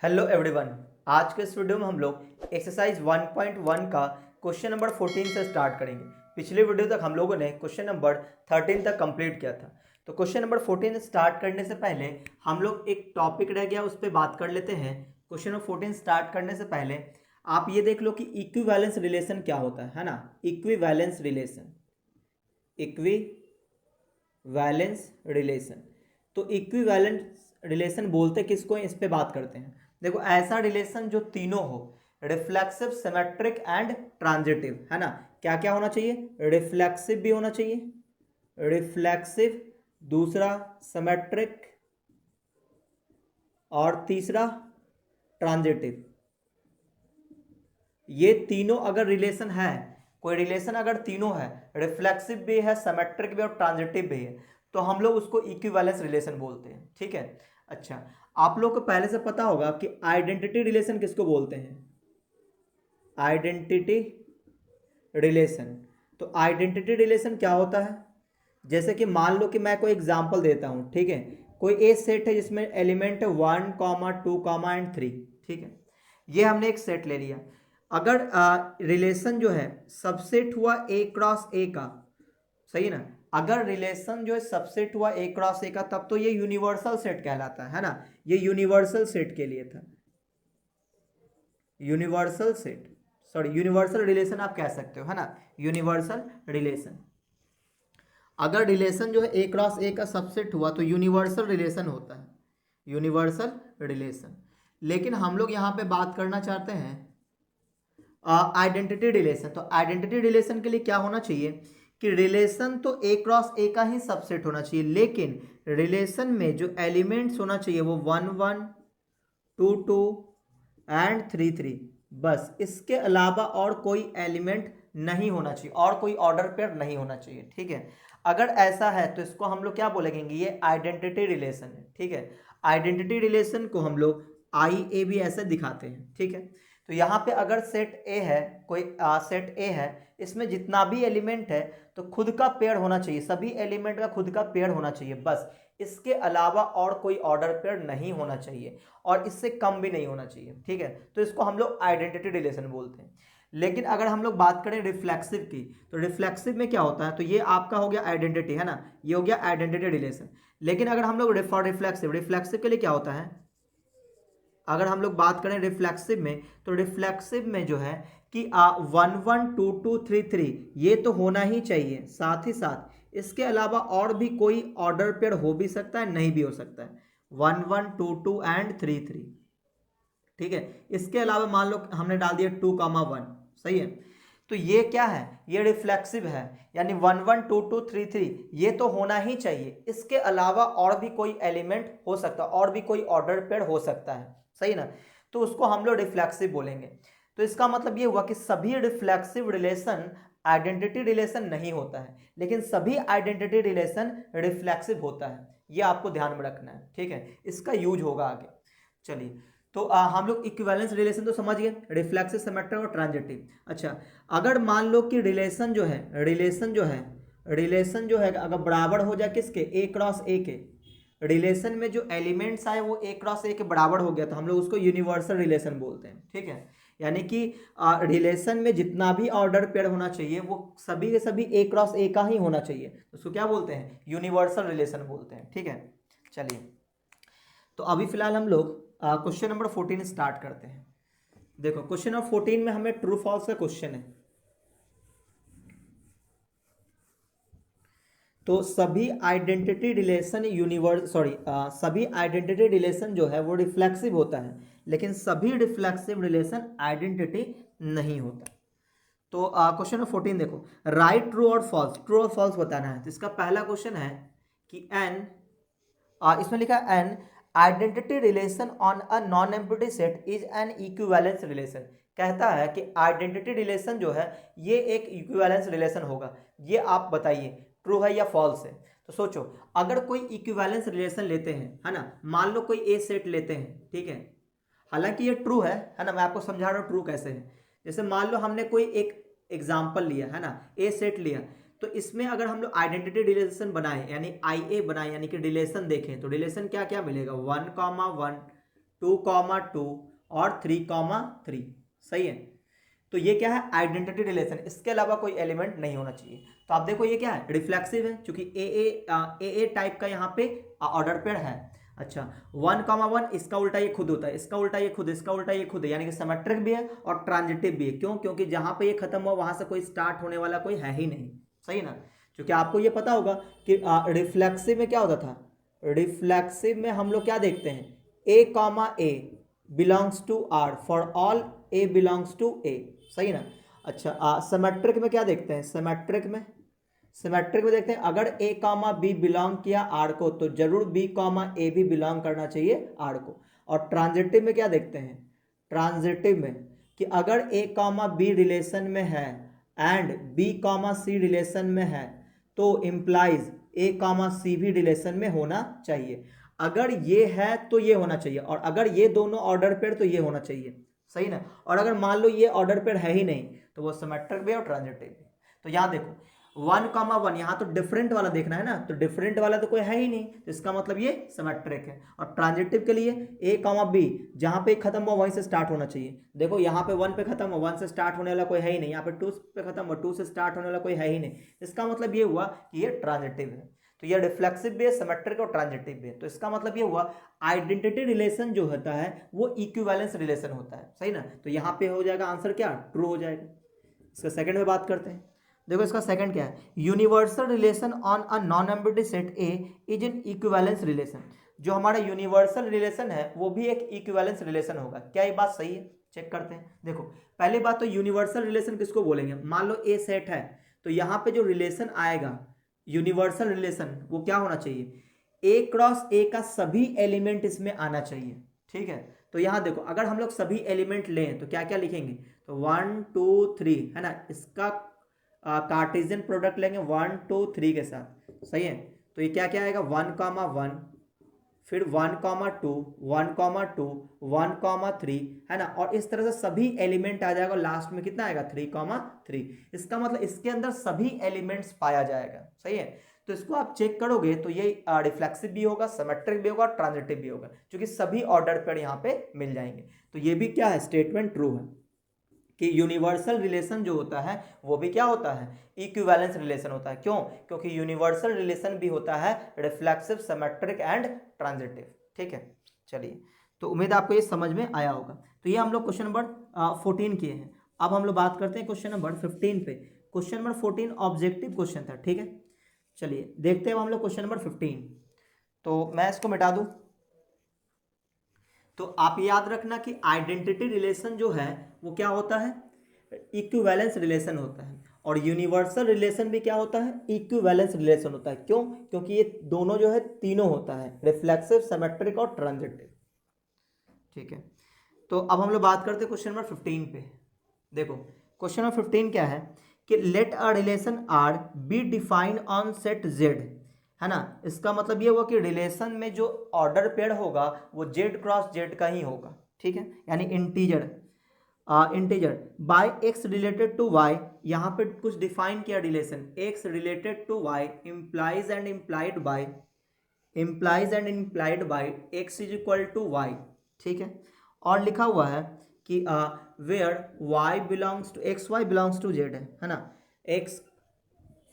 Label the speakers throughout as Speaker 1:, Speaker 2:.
Speaker 1: Hello everyone. आज के इस वीडियो में हम लोग एक्सरसाइज 1.1 का क्वेश्चन नंबर 14 से स्टार्ट करेंगे। पिछले वीडियो तक हम लोगों ने क्वेश्चन नंबर 13 तक कंप्लीट किया था। तो क्वेश्चन नंबर 14 स्टार्ट करने से पहले हम लोग एक टॉपिक रह गया उस पर बात कर लेते हैं। क्वेश्चन नंबर 14 स्टार्ट करने से पहले आप ये देख लो कि इक्विवेलेंस रिलेशन क्या होता है ना। Equivalence relation, equivalence relation. तो इक्विवेलेंस रिलेशन बोलते किसको, इस पे बात करते हैं। देखो, ऐसा रिलेशन जो तीनों हो, रिफ्लेक्सिव, सिमेट्रिक एंड ट्रांजिटिव, है ना। क्या क्या होना चाहिए? रिफ्लेक्सिव भी होना चाहिए, रिफ्लेक्सिव, दूसरा सिमेट्रिक और तीसरा ट्रांजिटिव। ये तीनों अगर रिलेशन है, कोई रिलेशन अगर तीनों है, रिफ्लेक्सिव भी है, सिमेट्रिक भी और ट्रांजिटिव भी है, तो हम लोग उसको इक्विवेलेंस रिलेशन बोलते हैं। ठीक है। अच्छा, आप लोग को पहले से पता होगा कि आइडेंटिटी रिलेशन किसको बोलते हैं? Identity relation. तो आइडेंटिटी रिलेशन क्या होता है? जैसे कि मान लो कि मैं कोई एग्जांपल देता हूं, ठीक है। कोई ए सेट है जिसमें एलिमेंट है 1, 2 एंड 3, ठीक है। ये हमने एक सेट ले लिया। अगर रिलेशन जो है सबसेट हुआ ए क्रॉस ए का, सही ना। अगर रिलेशन जो है सबसेट हुआ ए क्रॉस ए का, तब तो ये यूनिवर्सल सेट कहलाता है ना। ये यूनिवर्सल सेट के लिए था, universal set, sorry universal relation आप कह सकते हो, है ना। यूनिवर्सल रिलेशन, अगर रिलेशन जो है ए क्रॉस ए का सबसेट हुआ तो यूनिवर्सल रिलेशन होता है, यूनिवर्सल रिलेशन। लेकिन हम लोग यहाँ पे बात करना चाहते हैं आइडेंटिटी रिलेशन। तो आइडेंटिटी रिलेशन के लिए क्या होना चाहिए कि रिलेशन तो ए क्रॉस ए का ही सबसेट होना चाहिए, लेकिन रिलेशन में जो एलिमेंट्स होना चाहिए वो 1, 1, 2 एंड 3 बस। इसके अलावा और कोई एलिमेंट नहीं होना चाहिए, और कोई ऑर्डर पेयर नहीं होना चाहिए। ठीक है। अगर ऐसा है तो इसको हम लोग क्या बोलेंगे? ये आइडेंटिटी रिलेशन है। ठीक है। आइडेंटिटी रिलेशन को हम लोग आई ए भी ऐसे दिखाते हैं। ठीक है। तो यहाँ पे अगर सेट ए है, कोई सेट ए है, इसमें जितना भी एलिमेंट है तो खुद का पेयर होना चाहिए, सभी एलिमेंट का खुद का पेयर होना चाहिए बस। इसके अलावा और कोई ऑर्डर पेयर नहीं होना चाहिए, और इससे कम भी नहीं होना चाहिए। ठीक है। तो इसको हम लोग आइडेंटिटी रिलेशन बोलते हैं। लेकिन अगर हम लोग बात करें रिफ्लेक्सिव की, तो रिफ्लेक्सिव में क्या होता है? तो ये आपका हो गया आइडेंटिटी, है ना, ये हो गया आइडेंटिटी रिलेशन। लेकिन अगर हम लोग फॉर रिफ्लेक्सिव, रिफ्लेक्सिव के लिए क्या होता है? अगर हम लोग बात करें रिफ्लेक्सिव में, तो रिफ्लेक्सिव में जो है कि 1, 1, 2, 3 ये तो होना ही चाहिए, साथ ही साथ इसके अलावा और भी कोई ऑर्डर पेयर हो भी सकता है, नहीं भी हो सकता है। 1, 1, 2 एंड 3 ठीक है। इसके अलावा मान लो हमने डाल दिया 2, 1, सही है। तो ये क्या है? ये रिफ्लेक्सिव है, यानी 1, 1, 2, 3 ये तो होना ही चाहिए। इसके अलावा और भी कोई एलिमेंट हो सकता है, और भी कोई ऑर्डर पेयर हो सकता है, सही ना। तो उसको हम लोग रिफ्लेक्सिव बोलेंगे। तो इसका मतलब ये हुआ कि सभी रिफ्लेक्सिव रिलेशन आइडेंटिटी रिलेशन नहीं होता है, लेकिन सभी आइडेंटिटी रिलेशन रिफ्लेक्सिव होता है। ये आपको ध्यान में रखना है। ठीक है। इसका यूज होगा आगे। चलिए, तो हम लोग इक्विवेलेंस रिलेशन तो समझ गए, रिफ्लेक्सिव, सिमेट्रिक और ट्रांजिटिव। अच्छा, अगर मान लो कि रिलेशन जो है, रिलेशन जो है अगर बराबर हो जाए किसके? ए क्रॉस ए के। रिलेशन में जो एलिमेंट्स आए वो ए क्रॉस ए के बराबर हो गया, तो हम लोग उसको यूनिवर्सल रिलेशन बोलते हैं। ठीक है। यानी कि रिलेशन में जितना भी ऑर्डर पेयर होना चाहिए वो सभी के सभी ए क्रॉस ए का ही होना चाहिए, तो उसको क्या बोलते हैं? यूनिवर्सल रिलेशन बोलते हैं। ठीक है। चलिए, तो अभी फिलहाल हम लोग क्वेश्चन नंबर 14 स्टार्ट करते हैं। देखो, क्वेश्चन नंबर 14 में हमें ट्रू फॉल्स का क्वेश्चन है। तो सभी आइडेंटिटी रिलेशन सभी आइडेंटिटी रिलेशन जो है वो रिफ्लेक्सिव होता है, लेकिन सभी रिफ्लेक्सिव रिलेशन आइडेंटिटी नहीं होता। तो क्वेश्चन नंबर 14 देखो, राइट ट्रू और फॉल्स, ट्रू और फॉल्स बताना है। तो इसका पहला क्वेश्चन है कि एन, इसमें लिखा है an identity relation on a non empty set is an equivalence relation. कहता है कि आइडेंटिटी रिलेशन जो है ये एक इक्विवेलेंस रिलेशन होगा। ये आप बताइए ट्रू है या फॉल्स है। तो सोचो, अगर कोई इक्विवेलेंस रिलेशन लेते हैं, है ना, मान लो कोई ए सेट लेते हैं, ठीक है। हालांकि ये ट्रू है ना, मैं आपको समझा रहा हूँ ट्रू कैसे है। जैसे मान लो हमने कोई एक एग्जाम्पल लिया, है ना, ए सेट लिया, तो इसमें अगर हम लोग आइडेंटिटी रिलेशन बनाए, यानी आई ए बनाए, यानी कि रिलेशन देखें, तो रिलेशन क्या क्या मिलेगा? 1, 1, 2, और 3, 3। सही है। तो ये क्या है, आइडेंटिटी रिलेशन, इसके अलावा कोई एलिमेंट नहीं होना चाहिए। तो आप देखो ये क्या है, रिफ्लेक्सिव है, क्योंकि ए टाइप का यहाँ पे ऑर्डर पेयर है। अच्छा, 1, 1 इसका उल्टा ये खुद होता है, इसका उल्टा ये खुद, इसका उल्टा ये खुद है, यानी कि सिमेट्रिक भी है और ट्रांजिटिव भी है। क्यों? क्योंकि जहां पे ये खत्म हुआ वहां से कोई स्टार्ट होने वाला कोई है ही नहीं। सही ना? क्योंकि आपको ये पता होगा कि रिफ्लेक्सिव में क्या होता था, रिफ्लेक्सिव में हम लोग क्या देखते हैं, A, belongs to R for all A belongs to A। सही ना? अच्छा, सिमेट्रिक में क्या देखते हैं, सिमेट्रिक में देखते हैं अगर A, B बिलोंग किया आर को तो जरूर B, A भी बिलोंग करना चाहिए आर को। और ट्रांजिटिव में क्या देखते हैं, ट्रांजिटिव में कि अगर A, B रिलेशन में है एंड B, C रिलेशन में है तो इम्प्लाइज A, C भी रिलेशन में होना चाहिए। अगर ये है तो ये होना चाहिए, और अगर ये दोनों ऑर्डर पेयर तो ये होना चाहिए। सही ना? और अगर मान लो ये ऑर्डर पेयर है ही नहीं तो वो सिमेट्रिक भी और ट्रांजिटिव भी। तो यहाँ देखो 1, 1 यहाँ तो डिफरेंट वाला देखना है ना, तो डिफरेंट वाला तो कोई है ही नहीं, तो इसका मतलब ये सिमेट्रिक है। और ट्रांजिटिव के लिए A, B जहाँ पे खत्म हुआ वहीं से स्टार्ट होना चाहिए। देखो यहाँ पे 1 पे खत्म हुआ, 1 से स्टार्ट होने वाला कोई है ही नहीं, यहाँ पे 2 पे खत्म हुआ, 2 से स्टार्ट होने वाला कोई है ही नहीं। इसका मतलब ये हुआ कि ये ट्रांजिटिव है। तो ये रिफ्लेक्सिव भी है, सिमेट्रिक और ट्रांजिटिव भी है। तो इसका मतलब ये हुआ आइडेंटिटी रिलेशन जो होता है वो इक्विवेलेंस रिलेशन होता है। सही ना? तो यहाँ पे हो जाएगा आंसर क्या, ट्रू हो जाएगा। इसका सेकंड में बात करते हैं। देखो इसका सेकंड क्या है, universal relation on a non ambiguity set A is an equivalence relation. जो हमारा यूनिवर्सल रिलेशन है वो भी एक इक्विवेलेंस रिलेशन होगा। क्या ये बात सही है? चेक करते हैं। देखो पहली बात तो यूनिवर्सल रिलेशन किसको बोलेंगे, मान लो ए सेट है तो यहाँ पे जो रिलेशन आएगा यूनिवर्सल रिलेशन वो क्या होना चाहिए, A का सभी एलिमेंट इसमें आना चाहिए। ठीक है? तो यहाँ देखो अगर हम लोग सभी एलिमेंट लें तो क्या क्या लिखेंगे, तो 1, 2, 3 है ना, इसका कार्टेशियन प्रोडक्ट लेंगे 1, 2, 3 के साथ। सही है? तो ये क्या क्या आएगा, 1, 1 फिर 1, 2 1, 2 1, 3 है ना, और इस तरह से सभी एलिमेंट आ जाएगा। लास्ट में कितना आएगा, 3, 3। इसका मतलब इसके अंदर सभी एलिमेंट्स पाया जाएगा। सही है? तो इसको आप चेक करोगे तो ये रिफ्लेक्सिव भी होगा, सिमेट्रिक भी होगा, ट्रांजिटिव भी होगा, क्योंकि सभी ऑर्डर पेयर यहाँ पे मिल जाएंगे। तो ये भी क्या है, स्टेटमेंट ट्रू है कि यूनिवर्सल रिलेशन जो होता है वो भी क्या होता है, इक्विवेलेंस रिलेशन होता है। क्यों? क्योंकि यूनिवर्सल रिलेशन भी होता है रिफ्लेक्सिव, सिमेट्रिक एंड ट्रांजिटिव। ठीक है? चलिए, तो उम्मीद आपको ये समझ में आया होगा। तो ये हम लोग क्वेश्चन नंबर 14 किए हैं। अब हम लोग बात करते हैं क्वेश्चन नंबर 15 पे। क्वेश्चन नंबर 14 ऑब्जेक्टिव क्वेश्चन था। ठीक है? चलिए देखते हैं हम लोग क्वेश्चन नंबर 15। तो मैं इसको मिटा दूं। तो आप याद रखना कि आइडेंटिटी रिलेशन जो है वो क्या होता है, इक्विवेलेंस रिलेशन होता है। और यूनिवर्सल रिलेशन भी क्या होता है, इक्विवेलेंस रिलेशन होता है। क्यों? क्योंकि ये दोनों जो है तीनों होता है, रिफ्लेक्सिव, सिमेट्रिक और ट्रांजिटिव। ठीक है? तो अब हम लोग बात करते हैं क्वेश्चन नंबर 15 पे। देखो क्वेश्चन नंबर 15 क्या है कि let a relation R be defined on set Z, है ना। इसका मतलब ये हुआ कि रिलेशन में जो ऑर्डर पेयर होगा वो जेड क्रॉस जेड का ही होगा। ठीक है? यानी integer by x related to y. यहाँ पे कुछ डिफाइन किया relation, x related to y implies and implied by x is equal to y. ठीक है? और लिखा हुआ है कि where y belongs to x, y belongs to Z है ना। X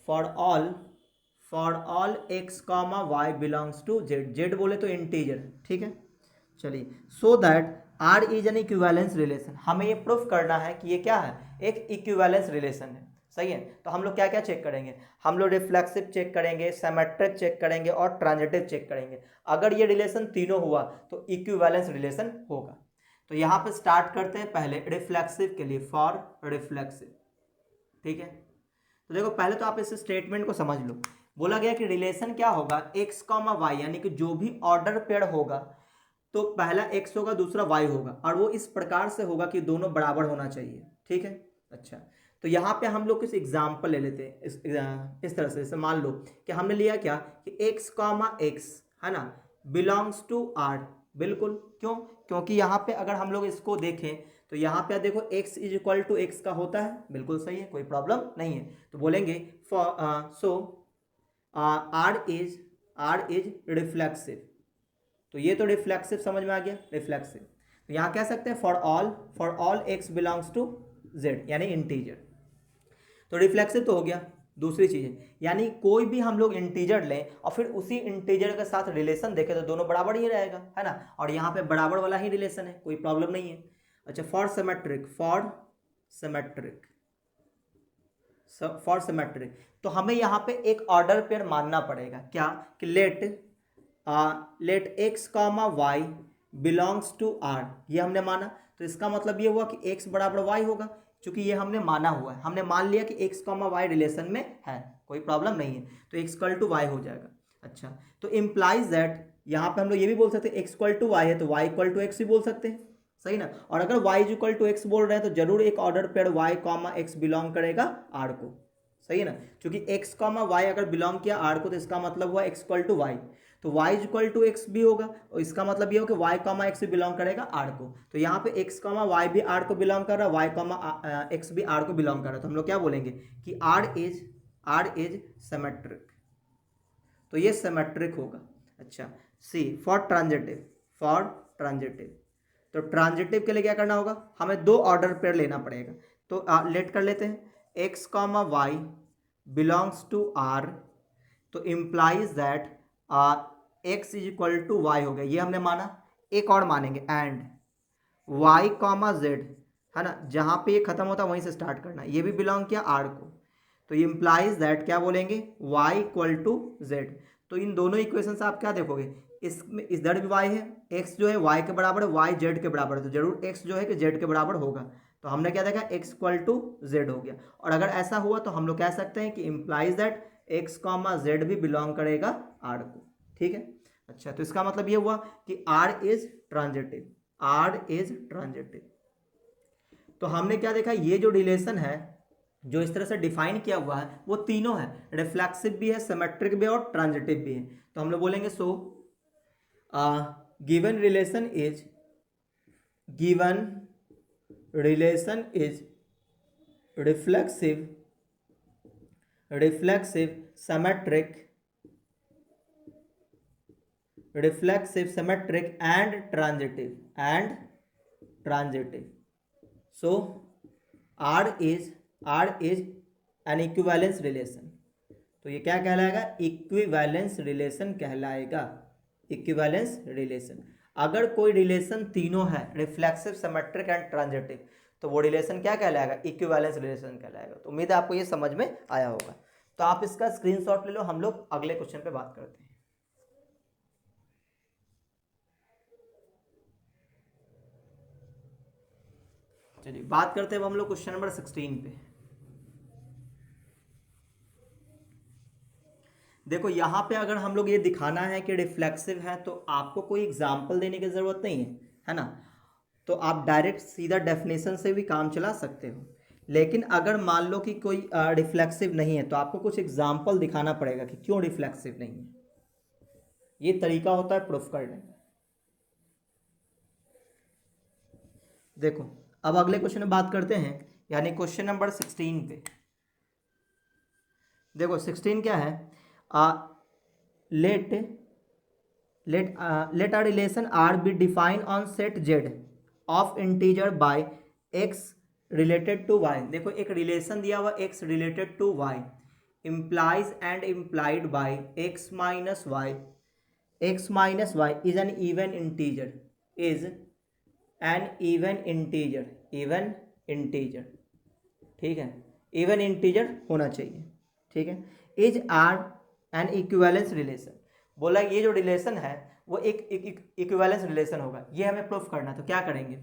Speaker 1: for all x comma y belongs to Z, Z बोले तो इंटीजर। ठीक है? चलिए, so that R is an equivalence relation. हमें ये प्रूफ करना है कि ये क्या है, एक इक्विवेलेंस रिलेशन है। सही है? तो हम लोग क्या क्या चेक करेंगे, हम लोग रिफ्लेक्सिव चेक करेंगे, सिमेट्रिक चेक करेंगे और ट्रांजिटिव चेक करेंगे। अगर ये रिलेशन तीनों हुआ तो इक्विवेलेंस रिलेशन होगा। तो यहाँ पे स्टार्ट करते हैं पहले रिफ्लेक्सिव के लिए, फॉर रिफ्लेक्सिव। ठीक है? तो देखो पहले तो आप इस स्टेटमेंट को समझ लो। बोला गया कि रिलेशन क्या होगा, एक्स कॉमा वाई, यानी कि जो भी ऑर्डर पेयर होगा तो पहला एक्स होगा दूसरा वाई होगा, और वो इस प्रकार से होगा कि दोनों बराबर होना चाहिए। ठीक है? अच्छा, तो यहाँ पे हम लोग कुछ एग्जाम्पल ले लेते हैं इस तरह से। जैसे मान लो कि हमने लिया क्या कि एक्स कॉमा एक्स है ना बिलोंग्स टू आर। बिल्कुल, क्यों? क्योंकि यहाँ पे अगर हम लोग इसको देखें तो यहाँ पे देखो x is equal to x का होता है। बिल्कुल सही है, कोई प्रॉब्लम नहीं है। तो बोलेंगे सो आर इज रिफ्लेक्सिव। तो ये तो रिफ्लेक्सिव समझ में आ गया, रिफ्लेक्सिव। तो यहाँ कह सकते हैं for all x belongs to z यानी इंटीजर। तो रिफ्लेक्सिव तो हो गया। दूसरी चीज़ है यानी कोई भी हम लोग इंटीजर लें और फिर उसी इंटीजर के साथ रिलेशन देखें तो दोनों बराबर ही रहेगा, है ना, और यहाँ पे बराबर वाला ही रिलेशन है, कोई प्रॉब्लम नहीं है। अच्छा, फॉर सिमेट्रिक तो हमें यहाँ पे एक ऑर्डर पेयर मानना पड़ेगा, क्या कि let x comma y belongs to r, ये हमने माना। तो इसका मतलब ये हुआ कि x बराबर y होगा, क्योंकि ये हमने माना हुआ है, हमने मान लिया कि x कॉमा वाई रिलेशन में है, कोई प्रॉब्लम नहीं है, तो x इक्वल टू वाई हो जाएगा। अच्छा, तो इम्प्लाइज दैट यहाँ पे हम लोग ये भी बोल सकते हैं x इक्वल टू वाई है तो y इक्वल टू एक्स भी बोल सकते हैं, सही ना। और अगर y is equal to x बोल रहे हैं तो जरूर एक order pair y comma x belong करेगा r को, सही है ना, क्योंकि x कॉमा वाई अगर बिलोंग किया r को तो इसका मतलब हुआ x इक्वल टू वाई, तो y is equal to x भी होगा और इसका मतलब ये हो कि y कॉमा एक्स भी बिलोंग करेगा r को। तो यहाँ पे x कॉमा वाई भी r को बिलोंग कर रहा है, y कॉमा एक्स भी r को बिलोंग कर रहा है, तो हम लोग क्या बोलेंगे कि r इज सिमेट्रिक, तो ये सिमेट्रिक होगा। अच्छा, सी फॉर ट्रांजिटिव तो ट्रांजिटिव के लिए क्या करना होगा, हमें दो ऑर्डर पेयर लेना पड़ेगा। तो लेट कर लेते हैं x comma y belongs to r, तो implies that x is equal to y हो गया, ये हमने माना। एक और मानेंगे एंड y कॉमा जेड, है ना, जहाँ पे ये खत्म होता है वहीं से स्टार्ट करना, ये भी बिलोंग किया r को, तो ये इम्प्लाइज दैट क्या बोलेंगे y इक्वल टू जेड। तो इन दोनों इक्वेशन से आप क्या देखोगे, इसमें इधर भी y है, x जो है y के बराबर है, y z के बराबर है, तो जरूर x जो है कि z के बराबर होगा। तो हमने क्या देखा x इक्वल टू जेड हो गया, और अगर ऐसा हुआ तो हम लोग कह सकते हैं कि implies that x comma Z भी बिलोंग करेगा r को, ठीक है। अच्छा, तो इसका मतलब ये हुआ कि r इज ट्रांजिटिव, तो हमने क्या देखा, ये जो रिलेशन है जो इस तरह से डिफाइन किया हुआ है वो तीनों है, रिफ्लेक्सिव भी है, सिमेट्रिक भी है और ट्रांजिटिव भी है। तो हम लोग बोलेंगे so given relation is reflexive symmetric and transitive. So R is an equivalence relation, तो ये क्या कहलाएगा, इक्विवेलेंस रिलेशन कहलाएगा, इक्विवेलेंस रिलेशन। अगर कोई रिलेशन तीनों है, रिफ्लेक्सिव, सिमेट्रिक एंड ट्रांजिटिव, तो वो रिलेशन क्या कहलाएगा, इक्विवेलेंस रिलेशन कहलाएगा। तो उम्मीद है आपको ये समझ में आया होगा। तो आप इसका स्क्रीनशॉट ले लो, हम लोग अगले क्वेश्चन पे बात करते हैं। चलिए बात करते हैं अब हम लोग क्वेश्चन नंबर 16 पे। देखो यहाँ पे अगर हम लोग ये दिखाना है कि रिफ्लेक्सिव है तो आपको कोई एग्जाम्पल देने की जरूरत नहीं है ना, तो आप डायरेक्ट सीधा डेफिनेशन से भी काम चला सकते हो। लेकिन अगर मान लो कि कोई रिफ्लेक्सिव नहीं है तो आपको कुछ एग्जाम्पल दिखाना पड़ेगा कि क्यों रिफ्लेक्सिव नहीं है, ये तरीका होता है प्रूफ करने का। देखो अब अगले क्वेश्चन में बात करते हैं, यानी क्वेश्चन नंबर 16 पे। देखो 16 क्या है, late a relation R be defined on set Z of integer by x related to y। देखो एक रिलेशन दिया हुआ x related to y implies and implied by x minus y is an even integer, ठीक है, even integer होना चाहिए, ठीक है। Is R an equivalence relation, बोला ये जो रिलेशन है वो एक इक्विवेलेंस रिलेशन होगा, ये हमें प्रूफ करना है। तो क्या करेंगे,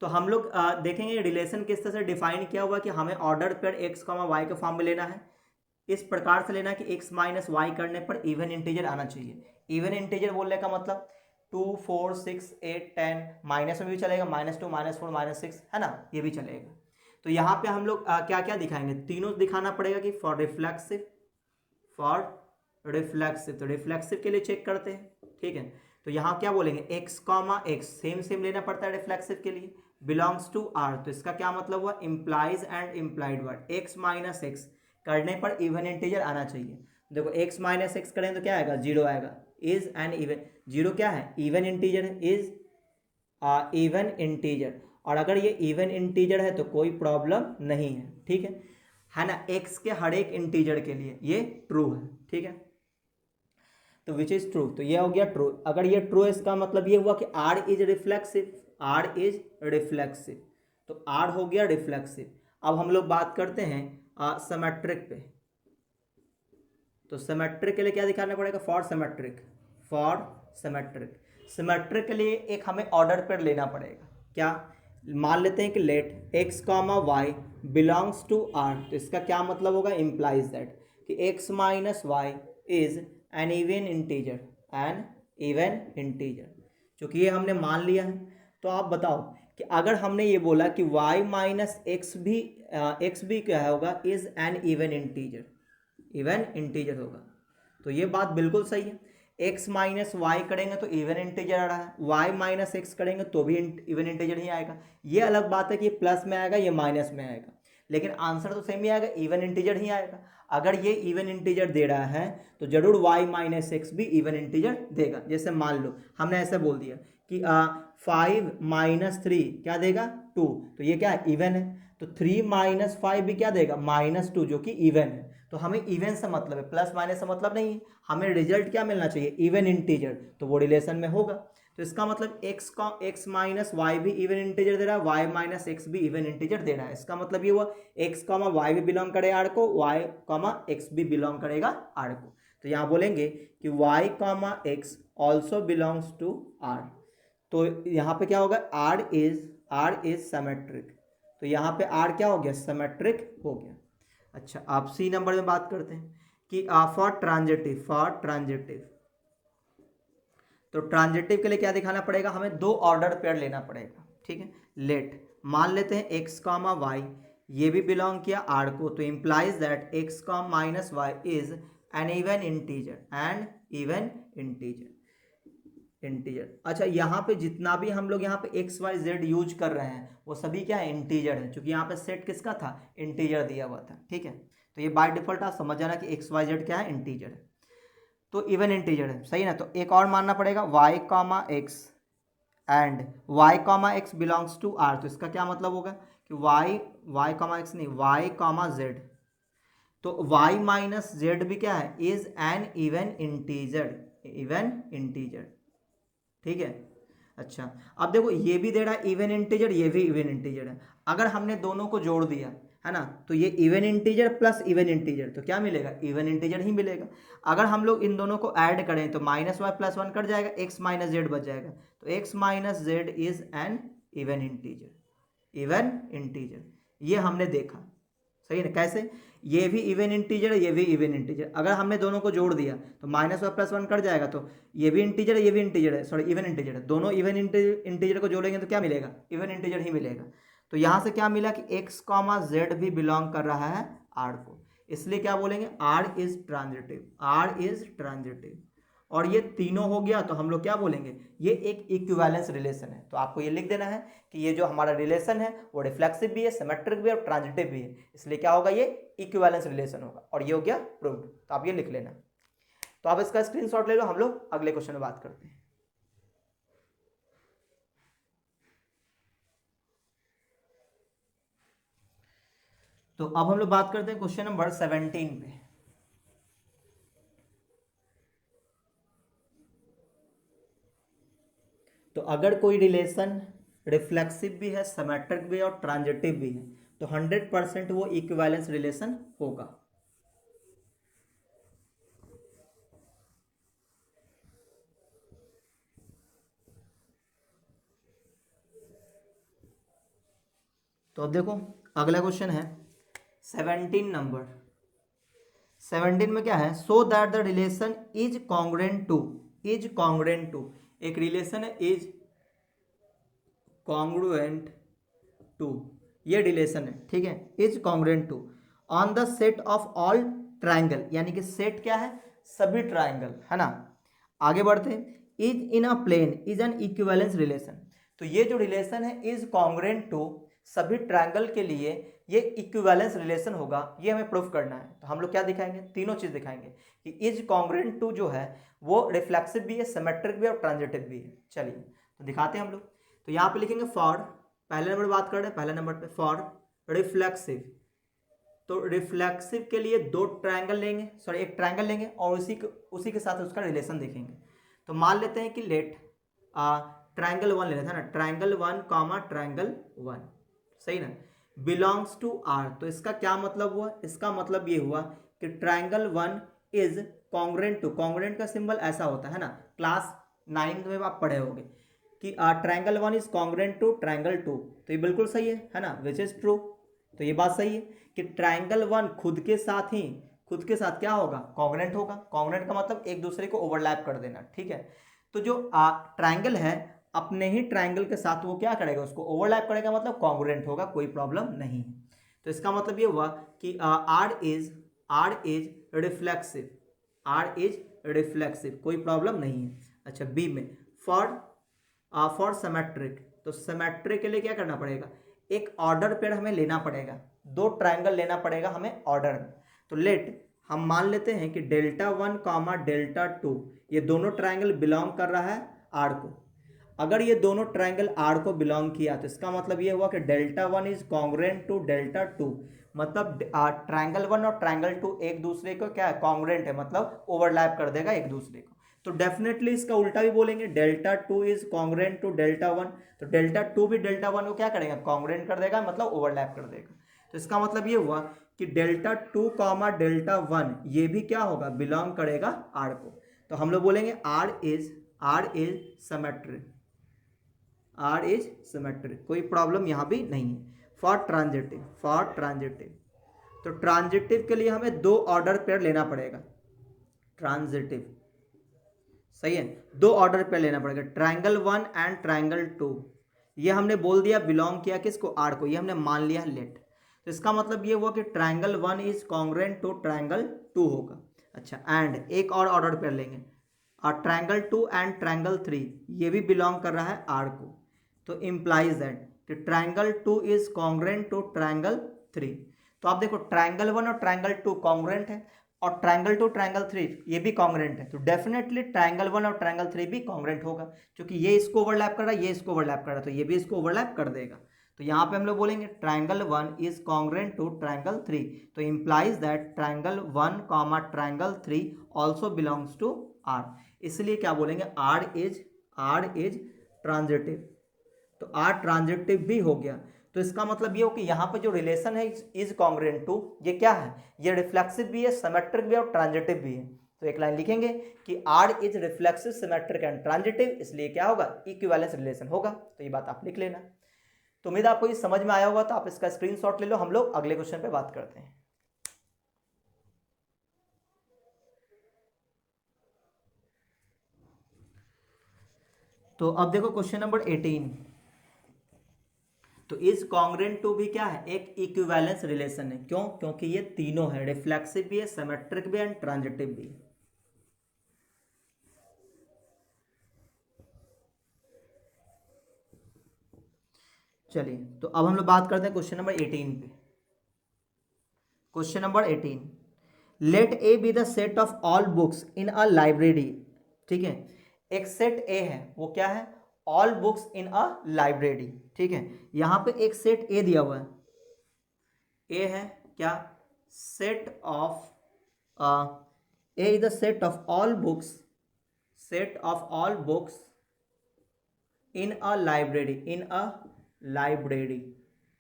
Speaker 1: तो हम लोग देखेंगे रिलेशन किस तरह से डिफाइन किया हुआ कि हमें order pair x comma y के फॉर्म में लेना है, इस प्रकार से लेना कि x माइनस वाई करने पर इवन इंटीजर आना चाहिए। इवन इंटीजर बोलने का मतलब 2 4 6 8 10, माइनस में भी चलेगा, -2 -4 -6, है ना, ये भी चलेगा। तो यहाँ पे हम लोग क्या क्या दिखाएंगे, तीनों दिखाना पड़ेगा कि फॉर रिफ्लेक्सिव, तो रिफ्लेक्सिव के लिए चेक करते हैं, ठीक है। तो यहाँ क्या बोलेंगे, x कॉमा एक्स सेम लेना पड़ता है रिफ्लेक्सिव के लिए, बिलोंग्स टू r, तो इसका क्या मतलब हुआ, implies and implied word, x minus x करने पर इवन इंटीजर आना चाहिए। देखो x माइनस एक्स करें तो क्या आएगा, 0 आएगा, इज एन इवन, जीरो क्या है, इवन इंटीजर है, इज इवन इंटीजर, और अगर ये इवन इंटीजर है तो कोई प्रॉब्लम नहीं है, ठीक है ना। एक्स के हर एक इंटीजर के लिए ये ट्रू है, ठीक है। तो विच इज ट्रू, तो ये हो गया ट्रू। अगर ये ट्रू है इसका मतलब ये हुआ कि R is reflexive, R is reflexive, तो आर हो गया रिफ्लेक्सिव। अब हम लोग बात करते हैं सिमेट्रिक पे। तो सिमेट्रिक के लिए क्या दिखाना पड़ेगा, for symmetric, for symmetric, symmetric के लिए एक हमें ऑर्डर पेयर लेना पड़ेगा। क्या, मान लेते हैं कि let x comma y belongs to are, तो इसका क्या मतलब होगा, इम्प्लाइज दैट कि x minus y is an even integer, an even integer. क्योंकि ये हमने मान लिया है, तो आप बताओ कि अगर हमने ये बोला कि y माइनस एक्स भी क्या होगा, is an even integer, even integer होगा। तो ये बात बिल्कुल सही है। x माइनस वाई करेंगे तो इवन इंटीजर आ रहा है, y माइनस एक्स करेंगे तो भी इवन इंटीजर ही आएगा। ये अलग बात है कि ये प्लस में आएगा, ये माइनस में आएगा, लेकिन आंसर तो सेम ही आएगा, इवन इंटीजर ही आएगा। अगर ये इवन इंटीजर दे रहा है तो जरूर y माइनस एक्स भी इवन इंटीजर देगा। जैसे मान लो हमने ऐसे बोल दिया कि 5 माइनस 3 क्या देगा, 2, तो ये क्या है, इवन है। तो 3 माइनस 5 भी क्या देगा, -2, जो कि इवन है। तो हमें इवन से मतलब है, प्लस माइनस से मतलब नहीं है। हमें रिजल्ट क्या मिलना चाहिए, इवन इंटीजर, तो वो रिलेशन में होगा। तो इसका मतलब एक्स माइनस वाई भी इवन इंटीजर दे रहा है, वाई माइनस एक्स भी इवन इंटीजर दे रहा है। इसका मतलब ये हुआ एक्स कॉमा वाई भी बिलोंग करेगा आर को, वाई कॉमा एक्स भी बिलोंग करेगा आर को। तो यहाँ बोलेंगे कि y comma x also belongs to are. तो यहाँ पे क्या होगा, आर इज सिमेट्रिक। तो यहाँ पे आर क्या हो गया, सिमेट्रिक हो गया। अच्छा, आप सी नंबर में बात करते हैं कि फॉर ट्रांजिटिव, तो ट्रांजिटिव के लिए क्या दिखाना पड़ेगा, हमें दो ऑर्डर पेयर लेना पड़ेगा, ठीक है। लेट मान लेते हैं एक्स कॉमा वाई, ये भी बिलोंग किया आर को, तो implies that x comma minus y is an even integer, and even integer. अच्छा, यहाँ पे जितना भी हम लोग यहाँ पे एक्स वाई जेड यूज कर रहे हैं वो सभी क्या है, इंटीजर है, क्योंकि यहाँ पे सेट किसका था, इंटीजर दिया हुआ था, ठीक है। तो ये बाय डिफॉल्ट आप समझ जाना कि एक्स वाई जेड क्या है, इंटीजर है, तो इवन इंटीजर है, सही ना। तो एक और मानना पड़ेगा y comma x and y comma x belongs to r, तो इसका क्या मतलब होगा कि y कॉमा एक्स नहीं, y कॉमा जेड, तो y माइनस जेड भी क्या है, इज एन इवन इंटीजर, ठीक है। अच्छा, अब देखो ये भी दे रहा है इवन इंटीजर, ये भी इवन इंटीजर है। अगर हमने दोनों को जोड़ दिया है ना, तो ये even integer plus even integer, तो क्या मिलेगा, इवन इंटीजर ही मिलेगा। अगर हम लोग इन दोनों को ऐड करें तो माइनस वाई प्लस 1 कट जाएगा, एक्स माइनस जेड बच जाएगा, तो x minus Z is an even integer. ये हमने देखा, सही है ना। कैसे, ये भी इवन इंटीजर है, ये भी इवन इंटीजर। अगर हमने दोनों को जोड़ दिया तो माइनस वाई प्लस 1 कट जाएगा, तो ये भी इंटीजर है, ये भी इंटीजर है, सॉरी इवन इंटीजर है। दोनों इवन इंटीजर को जोड़ेंगे तो क्या मिलेगा, इवन इंटीजर ही मिलेगा। तो यहाँ से क्या मिला कि एक्स कॉमा जेड भी बिलोंग कर रहा है आर को, इसलिए क्या बोलेंगे, आर इज ट्रांजिटिव। और ये तीनों हो गया तो हम लोग क्या बोलेंगे, ये एक इक्विवेलेंस रिलेशन है। तो आपको ये लिख देना है कि ये जो हमारा रिलेशन है वो रिफ्लेक्सिव भी है, सिमेट्रिक भी है और ट्रांजिटिव भी है, इसलिए क्या होगा, ये इक्विवेलेंस रिलेशन होगा। और ये हो गया प्रूव्ड, तो आप ये लिख लेना। तो आप इसका स्क्रीनशॉट ले लो, हम लोग अगले क्वेश्चन में बात करते हैं। तो अब हम लोग बात करते हैं क्वेश्चन नंबर 17 पे। तो अगर कोई रिलेशन रिफ्लेक्सिव भी है, सिमेट्रिक भी है और ट्रांजिटिव भी है, तो 100% वो इक्विवेलेंस रिलेशन होगा। तो अब देखो अगला क्वेश्चन है 17 नंबर। 17 में क्या है, so that the relation is congruent to, एक रिलेशन है इज कॉन्ग्रुएंट टू, ये रिलेशन है, ठीक है, is congruent to on the set of all triangle, यानी कि सेट क्या है, सभी ट्राइंगल, है ना। आगे बढ़ते हैं, is in a plane is an equivalence relation. तो ये जो रिलेशन है इज कॉन्ग्रुएंट टू सभी ट्रायंगल के लिए ये इक्विवेलेंस रिलेशन होगा, ये हमें प्रूफ करना है। तो हम लोग क्या दिखाएंगे, तीनों चीज दिखाएंगे कि इज कॉन्ग्रुएंट टू जो है वो रिफ्लेक्सिव भी है, सिमेट्रिक भी है और ट्रांजिटिव भी है। चलिए तो दिखाते हैं हम लोग। तो यहाँ पे लिखेंगे फॉर, पहले नंबर बात कर रहे हैं, पहले नंबर पे फॉर रिफ्लेक्सिव। तो रिफ्लेक्सिव के लिए दो ट्रायंगल लेंगे, सॉरी एक ट्रायंगल लेंगे और उसी के साथ उसका रिलेशन देखेंगे। तो मान लेते हैं कि लेट ट्रायंगल 1 ले लेते हैं ना, ट्रायंगल 1 कॉमा ट्रायंगल 1, सही ना, बिलोंग्स टू आर। तो इसका क्या मतलब हुआ, इसका मतलब ये हुआ कि triangle 1 is congruent to, congruent का सिंबल ऐसा होता है ना, क्लास 9 में आप पढ़े होंगे कि triangle 1 is congruent to triangle 2। तो ये बिल्कुल सही है ना, विच इज ट्रू। तो ये बात सही है कि ट्रायंगल 1 खुद के साथ क्या होगा, कॉन्ग्रुएंट होगा। कॉन्ग्रुएंट का मतलब एक दूसरे को ओवरलैप कर देना, ठीक है। तो जो ट्रायंगल है अपने ही ट्रायंगल के साथ वो क्या करेगा, उसको ओवरलैप करेगा, मतलब कॉन्ग्रुएंट होगा, कोई प्रॉब्लम नहीं है। तो इसका मतलब ये हुआ कि R is reflexive, R is reflexive, कोई प्रॉब्लम नहीं है। अच्छा बी में फॉर सिमेट्रिक, तो सिमेट्रिक के लिए क्या करना पड़ेगा, एक ऑर्डर पेयर हमें लेना पड़ेगा, दो ट्रायंगल लेना पड़ेगा हमें ऑर्डर में। तो लेट हम मान लेते हैं कि डेल्टा 1 कॉमा डेल्टा 2 ये दोनों ट्रायंगल बिलोंग कर रहा है आर को। अगर ये दोनों ट्रायंगल आर को बिलोंग किया तो इसका मतलब ये हुआ कि delta 1 is congruent to delta 2, मतलब ट्रायंगल 1 और ट्रायंगल 2 एक दूसरे को क्या है, कॉन्ग्रुएंट है, मतलब ओवरलैप कर देगा एक दूसरे को। तो डेफिनेटली इसका उल्टा भी बोलेंगे, delta 2 is congruent to delta 1, तो डेल्टा 2 भी डेल्टा 1 को क्या करेगा, कॉन्ग्रुएंट कर देगा, मतलब ओवरलैप कर देगा। तो इसका मतलब ये हुआ कि डेल्टा 2 कॉमा डेल्टा 1 ये भी क्या होगा, बिलोंग करेगा आर को। तो हम लोग बोलेंगे R is symmetric, R is symmetric, कोई प्रॉब्लम यहां भी नहीं है। फॉर ट्रांजिटिव, तो ट्रांजिटिव के लिए हमें दो ऑर्डर पेयर लेना पड़ेगा, ट्रांजिटिव, सही है, दो ऑर्डर पेयर लेना पड़ेगा, ट्रायंगल 1 एंड ट्रायंगल 2। ये हमने बोल दिया बिलोंग किया किसको, आर को, ये हमने मान लिया लेट। तो इसका मतलब ये हुआ कि triangle 1 is congruent to triangle 2 होगा। अच्छा एंड एक और ऑर्डर पेयर लेंगे, और ट्रायंगल 2 एंड ट्रायंगल 3 ये भी बिलोंग कर रहा है आर को। तो इम्प्लाइज दैट कि triangle 2 is congruent to triangle 3। तो आप देखो ट्रायंगल 1 और ट्रायंगल 2 कॉन्ग्रुएंट है, और ट्रायंगल 2 ट्रायंगल 3 ये भी कॉन्ग्रुएंट है। तो डेफिनेटली ट्रायंगल 1 और ट्रायंगल 3 भी कॉन्ग्रुएंट होगा, क्योंकि ये इसको ओवरलैप कर रहा है, ये इसको ओवरलैप कर रहा है, तो ये भी इसको ओवरलैप कर देगा। तो यहाँ पे हम लोग बोलेंगे triangle 1 is congruent to triangle 3, तो implies that triangle 1 comma triangle 3 also belongs to R. इसलिए क्या बोलेंगे, आर इज ट्रांजिटिव। तो आर ट्रांजिटिव भी हो गया। तो इसका मतलब ये हो कि यहाँ पे जो रिलेशन है इज कॉन्ग्रुएंट टू, ये क्या है, ये रिफ्लेक्सिव भी है, सिमेट्रिक भी है और ट्रांजिटिव भी है। तो एक लाइन लिखेंगे कि R is reflexive, symmetric and transitive, इसलिए क्या होगा, इक्विवेलेंस रिलेशन होगा। तो ये बात आप लिख लेना। तो उम्मीद आपको ये समझ में आया होगा, तो आप इसका स्क्रीनशॉट ले लो। हम लोग अगले क्वेश्चन पे बात करते हैं। तो अब देखो क्वेश्चन नंबर 18। तो इज कॉन्ग्रुएंट टू भी क्या है, एक इक्विवेलेंस रिलेशन है। क्यों, क्योंकि ये तीनों है, रिफ्लेक्सिव भी है, सिमेट्रिक भी है एंड ट्रांजिटिव भी है। चलिए तो अब हम लोग बात करते हैं क्वेश्चन नंबर 18 पे। Question number 18, let A be the set of all books in a library. ठीक है, एक सेट ए है, वो क्या है, all books in a library. ठीक है, यहां पे एक सेट ए दिया हुआ है, ए है क्या, set of A is the set of all books, set of all books in a library, in a library.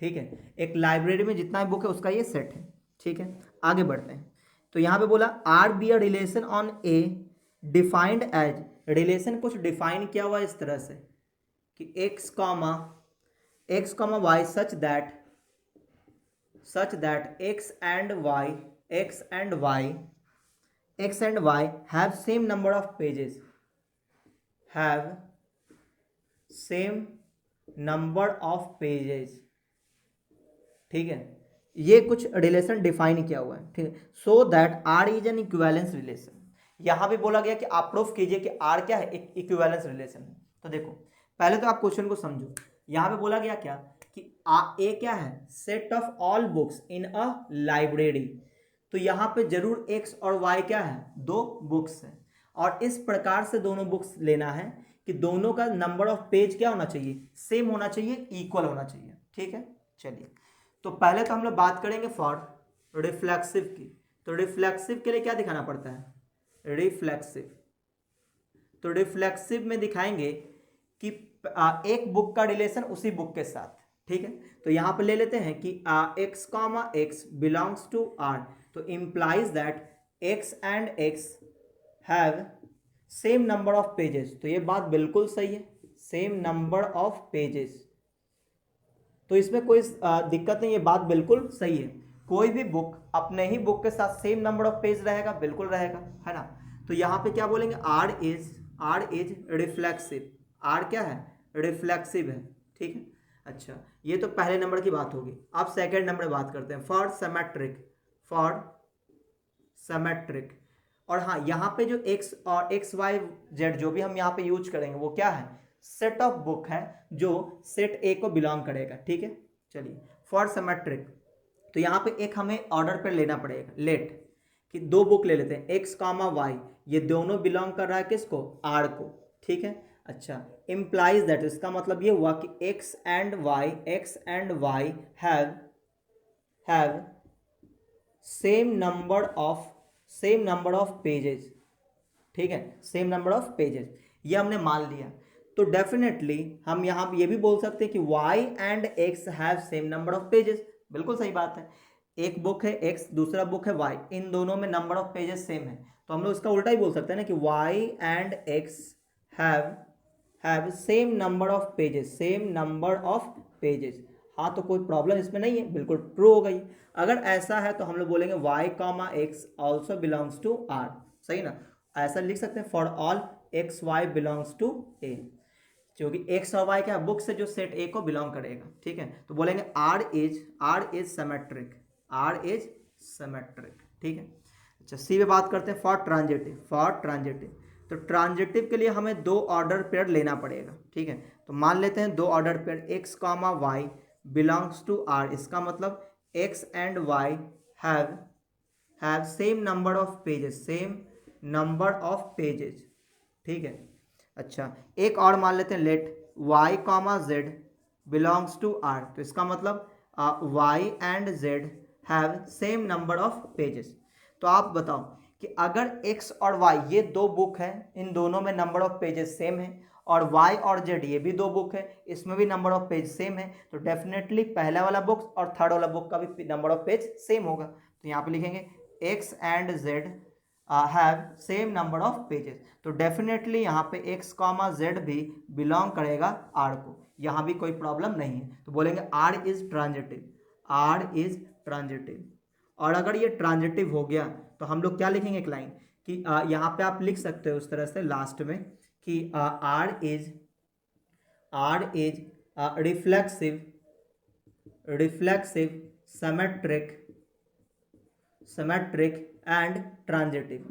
Speaker 1: ठीक है, एक लाइब्रेरी में जितना बुक है उसका ये सेट है। ठीक है, आगे बढ़ते हैं। तो यहां पे बोला R be a relation on A defined as, relation कुछ डिफाइन किया हुआ इस तरह से कि x comma y such that x and y have same number of pages, have same number of pages। ठीक है, ये कुछ रिलेशन डिफाइन किया हुआ है। ठीक है, so that R is an equivalence relation. यहां भी बोला गया कि आप प्रूफ कीजिए कि आर क्या है, एक इक्विवेलेंस रिलेशन है। तो देखो पहले तो आप क्वेश्चन को समझो, यहां पे बोला गया क्या कि ए क्या है, set of all books in a library, तो यहाँ पे जरूर एक्स और वाई क्या है, दो बुक्स हैं, और इस प्रकार से दोनों बुक्स लेना है कि दोनों का नंबर ऑफ पेज क्या होना चाहिए, सेम होना चाहिए, इक्वल होना चाहिए। ठीक है, चलिए तो पहले तो हम लोग बात करेंगे फॉर रिफ्लेक्सिव की। तो रिफ्लेक्सिव के लिए क्या दिखाना पड़ता है, रिफ्लेक्सिव, तो रिफ्लेक्सिव में दिखाएंगे कि एक बुक का रिलेशन उसी बुक के साथ। ठीक है, तो यहां पे ले लेते हैं कि x comma x belongs to are, तो implies that x and x have same number of pages, तो ये बात बिल्कुल सही है, सेम नंबर ऑफ पेजेस, तो इसमें कोई दिक्कत नहीं, ये बात बिल्कुल सही है। कोई भी बुक अपने ही बुक के साथ सेम नंबर ऑफ पेज रहेगा, बिल्कुल रहेगा, है ना। तो यहाँ पे क्या बोलेंगे, आर इज रिफ्लेक्सिव, आर क्या है, रिफ्लेक्सिव है। ठीक है, अच्छा ये तो पहले नंबर की बात होगी। अब सेकेंड नंबर बात करते हैं, फॉर सेमेट्रिक, और हाँ यहाँ पे जो एक्स और एक्स वाई जेड जो भी हम यहाँ पे यूज करेंगे वो क्या है, सेट ऑफ बुक है जो सेट ए को बिलोंग करेगा। ठीक है, चलिए फॉर सिमेट्रिक, तो यहाँ पे एक हमें ऑर्डर पर लेना पड़ेगा, लेट कि दो बुक ले लेते हैं, एक्स कामा वाई, ये दोनों बिलोंग कर रहा है किसको, आर को। ठीक है, अच्छा इम्प्लाइज दैट, इसका मतलब ये हुआ कि x and y have same number of pages. ठीक है, सेम नंबर ऑफ पेजेस, ये हमने मान लिया। तो डेफिनेटली हम यहाँ ये भी बोल सकते हैं कि y and x have same number of pages, बिल्कुल सही बात है। एक बुक है x, दूसरा बुक है y, इन दोनों में नंबर ऑफ पेजेस सेम है, तो हम लोग इसका उल्टा ही बोल सकते हैं ना कि y and x have same number of pages, same number of pages. हाँ, तो कोई प्रॉब्लम इसमें नहीं है, बिल्कुल ट्रू हो गई। अगर ऐसा है तो हम लोग बोलेंगे y comma x also belongs to r, सही ना, ऐसा लिख सकते हैं for all x y belongs to a, क्योंकि एक्स और वाई क्या बुक से जो सेट ए को बिलोंग करेगा। ठीक है, तो बोलेंगे आर इज सिमेट्रिक, ठीक है, अच्छा सी पे बात करते हैं, फॉर ट्रांजिटिव, तो ट्रांजिटिव के लिए हमें दो ऑर्डर पेयर लेना पड़ेगा। ठीक है, तो मान लेते हैं दो order pair x comma y belongs to R, इसका मतलब x and y have same number of pages, ठीक है। अच्छा एक और मान लेते हैं, let y comma z belongs to are, तो इसका मतलब y and z have same number of pages. तो आप बताओ कि अगर x और y ये दो बुक है, इन दोनों में नंबर ऑफ पेजेस सेम है, और y और z ये भी दो बुक है, इसमें भी नंबर ऑफ पेज सेम है, तो डेफिनेटली पहला वाला बुक और थर्ड वाला बुक का भी नंबर ऑफ पेज सेम होगा। तो यहाँ पे लिखेंगे x and z have same number of pages, तो डेफिनेटली यहाँ पे x कॉमा जेड भी बिलोंग करेगा r को, यहाँ भी कोई प्रॉब्लम नहीं है। तो बोलेंगे r इज ट्रांजिटिव, और अगर ये ट्रांजिटिव हो गया तो हम लोग क्या लिखेंगे, एक लाइन कि यहाँ पे आप लिख सकते हो उस तरह से लास्ट में कि r is reflexive symmetric and transitive,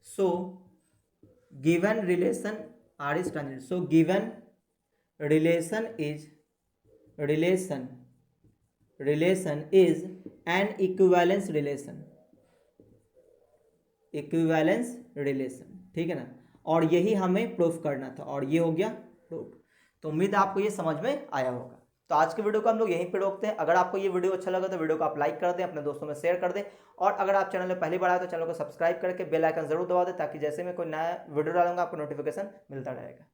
Speaker 1: so given relation r is transitive, so given relation is an equivalence relation, ठीक है ना, और यही हमें प्रूफ करना था, और ये हो गया प्रूफ। तो उम्मीद है आपको ये समझ में आया होगा। तो आज के वीडियो को हम लोग यहीं पे रोकते हैं। अगर आपको ये वीडियो अच्छा लगा तो वीडियो को आप लाइक कर दें, अपने दोस्तों में शेयर कर दें, और अगर आप चैनल में पहली बार आए तो चैनल को सब्सक्राइब करके बेल आइकन जरूर दबा दें, ताकि जैसे मैं कोई नया वीडियो डालूंगा आपको नोटिफिकेशन मिलता रहेगा।